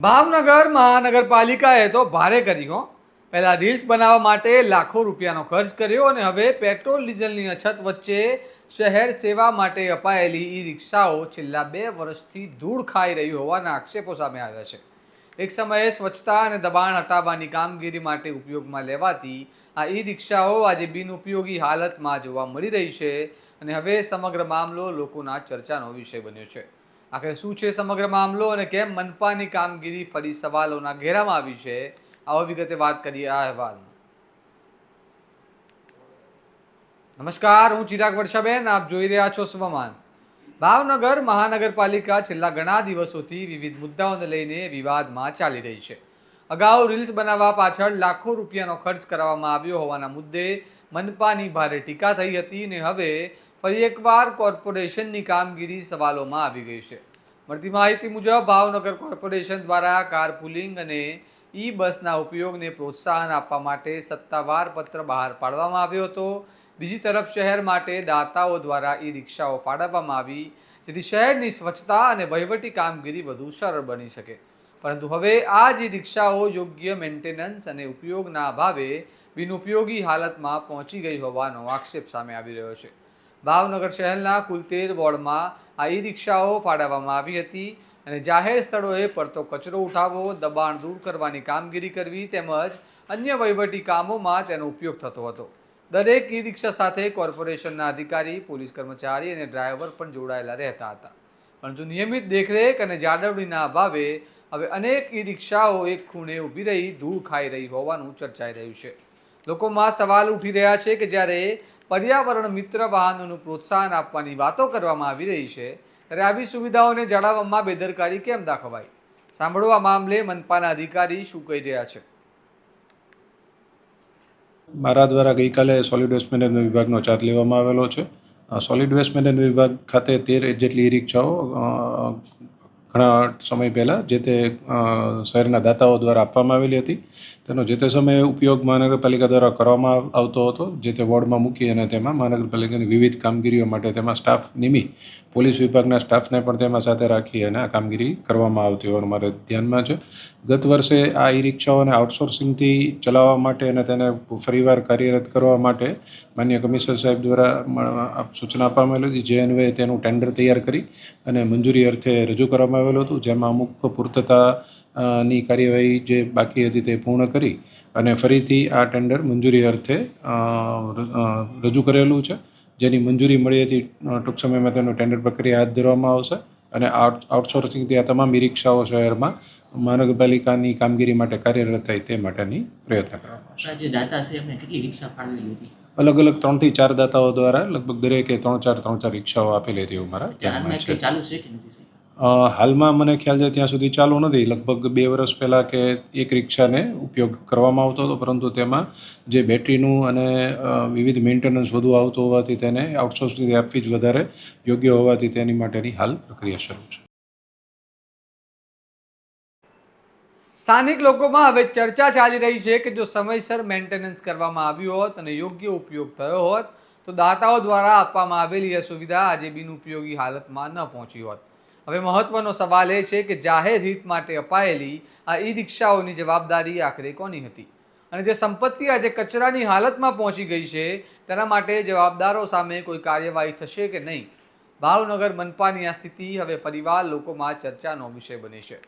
ભાવનગર મહાનગરપાલિકાએ તો ભારે કર્યું. પહેલા રીલ્સ બનાવવા માટે લાખો રૂપિયાનો ખર્ચ કર્યો અને હવે પેટ્રોલ ડીઝલની અછત વચ્ચે શહેર સેવા માટે અપાયેલી ઈ રિક્ષાઓ છેલ્લા 2 વર્ષથી ધૂળ ખાઈ રહી હોવાના આક્ષેપો સામે આવ્યા છે. એક સમયે સ્વચ્છતા અને દબાણ હટાવવાની કામગીરી માટે ઉપયોગમાં લેવાતી આ ઈ રિક્ષાઓ આજે બિનઉપયોગી હાલતમાં જોવા મળી રહી છે અને હવે સમગ્ર મામલો લોકોના ચર્ચાનો વિષય બન્યો છે. આખરે શું છે સમગ્ર મામલો અને કેમ મનપાની કામગીરી ફરી સવાલોના ઘેરામાં આવી છે, આવો વિગતે વાત કરીએ આ અહેવાલમાં. નમસ્કાર, હું ચિરાગ વર્ષાબેન, આપ જોઈ રહ્યા છો સ્વમાન. ભાવનગર મહાનગરપાલિકા છેલ્લા ઘણા દિવસોથી વિવિધ મુદ્દાઓને લઈને વિવાદમાં ચાલી રહી છે. અગાઉ રીલ્સ બનાવવા પાછળ લાખો રૂપિયાનો ખર્ચ કરવામાં આવ્યો હોવાના મુદ્દે મનપાની ભારે ટીકા થઈ હતી અને હવે ફરી એકવાર કોર્પોરેશનની કામગીરી સવાલોમાં આવી ગઈ છે. મળતી માહિતી મુજબ ભાવનગર કોર્પોરેશન દ્વારા કારપુલિંગ અને ઈ બસના ઉપયોગને પ્રોત્સાહન આપવા માટે સત્તાવાર પત્ર બહાર પાડવામાં આવ્યો હતો. બીજી તરફ શહેર માટે દાતાઓ દ્વારા ઈ રિક્ષાઓ ફાળવવામાં આવી, જેથી શહેરની સ્વચ્છતા અને વહીવટી કામગીરી વધુ સરળ બની શકે. પરંતુ હવે આ જ ઈ રિક્ષાઓ યોગ્ય મેન્ટેનન્સ અને ઉપયોગના અભાવે બિનઉપયોગી હાલતમાં પહોંચી ગઈ હોવાનો આક્ષેપ સામે આવી રહ્યો છે. ભાવનગર શહેરના કુલ 13 વોર્ડમાં આ ઈ રિક્ષાઓ ફાળવવામાં આવી હતી અને જાહેર સ્થળોએ પડતો કચરો ઉઠાવવો, દબાણ દૂર કરવાની કામગીરી કરવી તેમજ અન્ય વહીવટી કામોમાં તેનો ઉપયોગ થતો હતો. દરેક ઈ રિક્ષા સાથે કોર્પોરેશનના અધિકારી, પોલીસ કર્મચારી અને ડ્રાઈવર પણ જોડાયેલા રહેતા હતા. પરંતુ નિયમિત દેખરેખ અને જાળવણીના અભાવે હવે અનેક ઈ રિક્ષાઓ એક ખૂણે ઊભી રહી ધૂળ ખાઈ રહી હોવાનું ચર્ચાઈ રહ્યું છે. લોકોમાં સવાલ ઉઠી રહ્યા છે કે જ્યારે પર્યાવરણ મિત્ર વાહનોનું પ્રોત્સાહન આપવાની વાતો કરવામાં આવી રહી છે, ત્યારે આવી સુવિધાઓને જાળવવામાં બેદરકારી કેમ દાખવાય? સાંભળો આ મામલે મનપાના અધિકારી શું કહી રહ્યા છે. મારા દ્વારા ગઈકાલે સોલિડ વેસ્ટ મેનેજમેન્ટ વિભાગનો ચાર્જ લેવામાં આવેલો છે. સોલિડ વેસ્ટ મેનેજમેન્ટ વિભાગ ખાતે 13 જેટલી ઈ રિક્ષાઓ ઘણા સમય પહેલાં જે તે શહેરના દાતાઓ દ્વારા આપવામાં આવેલી હતી. તેનો જે તે સમયે ઉપયોગ મહાનગરપાલિકા દ્વારા કરવામાં આવતો હતો. જે તે વોર્ડમાં મૂકી અને તેમાં મહાનગરપાલિકાની વિવિધ કામગીરીઓ માટે તેમાં સ્ટાફ નિમી પોલીસ વિભાગના સ્ટાફને પણ તેમાં સાથે રાખી અને આ કામગીરી કરવામાં આવતી હોવાનું મારે ધ્યાનમાં છે. ગત વર્ષે આ ઈ રિક્ષાઓને આઉટસોર્સિંગથી ચલાવવા માટે અને તેને ફરીવાર કાર્યરત કરવા માટે માનનીય કમિશનર સાહેબ દ્વારા સૂચના આપવામાં આવેલી હતી, જે અન્વયે તેનું ટેન્ડર તૈયાર કરી અને મંજૂરી અર્થે રજૂ કરવામાં આવેલું હતું, જેમાં અમુક પૂર્તતાની કાર્યવાહી જે બાકી હતી તે પૂર્ણ કરી અને ફરીથી આ ટેન્ડર મંજૂરી અર્થે રજૂ કરેલું છે. જેની મંજૂરી મળી હતી ટૂંક સમયમાં તેનું ટેન્ડર પ્રક્રિયા હાથ ધરવામાં આવશે અને આઉટસોર્સિંગથી આ તમામ ઈ રિક્ષાઓ શહેરમાં મહાનગરપાલિકાની કામગીરી માટે કાર્યરત થાય તે માટેની પ્રયત્ન કરવામાં આવશે. જે દાતા છે એમને કેટલી રિક્ષા ફાળવેલી હતી? અલગ અલગ 3 થી 4 દાતાઓ દ્વારા લગભગ દરેકે 3-4 રિક્ષાઓ આપેલી હતી એવું મારા ધ્યાનમાં છે. ચાલુ છે કે નથી? હાલમાં મને ખ્યાલ છે ત્યાં સુધી ચાલુ નથી. લગભગ 2 વર્ષ પહેલાં કે એક રિક્ષાને ઉપયોગ કરવામાં આવતો હતો, પરંતુ તેમાં જે બેટરીનું અને વિવિધ મેન્ટેનન્સ વધુ આવતું હોવાથી તેને આઉટસોર્સિંગથી આપવી જ વધારે યોગ્ય હોવાથી તેની માટેની હાલ પ્રક્રિયા શરૂ છે. સ્થાનિક લોકોમાં હવે ચર્ચા ચાલી રહી છે કે જો સમયસર મેન્ટેનન્સ કરવામાં આવ્યું હોત અને યોગ્ય ઉપયોગ થયો હોત તો દાતાઓ દ્વારા આપવામાં આવેલી આ સુવિધા આજે બિનઉપયોગી હાલતમાં ન પહોંચી હોત. હવે મહત્વનો સવાલ એ છે કે જાહેર હિત માટે અપાયેલી આ ઈ રિક્ષાઓની જવાબદારી આખરે કોની હતી અને જે સંપત્તિ આજે કચરાની હાલતમાં પહોંચી ગઈ છે તેના માટે જવાબદારો સામે કોઈ કાર્યવાહી થશે કે નહીં? ભાવનગર મનપાની આ સ્થિતિ હવે ફરીવાર લોકોમાં ચર્ચાનો વિષય બની છે.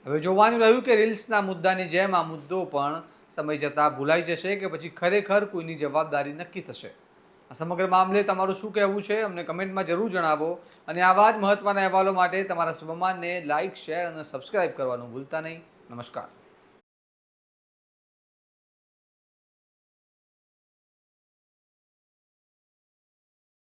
હવે જોવાનું રહ્યું કે રીલ્સના મુદ્દાની જેમ આ મુદ્દો પણ સમય જતાં ભૂલાઈ જશે કે પછી ખરેખર કોઈની જવાબદારી નક્કી થશે. આ સમગ્ર મામલે તમારું શું કહેવું છે અમને કમેન્ટમાં જરૂર જણાવો અને આવા જ મહત્વના અહેવાલો માટે તમારા સ્વમાનને લાઇક, શેર અને સબસ્ક્રાઇબ કરવાનું ભૂલતા નહીં. નમસ્કાર.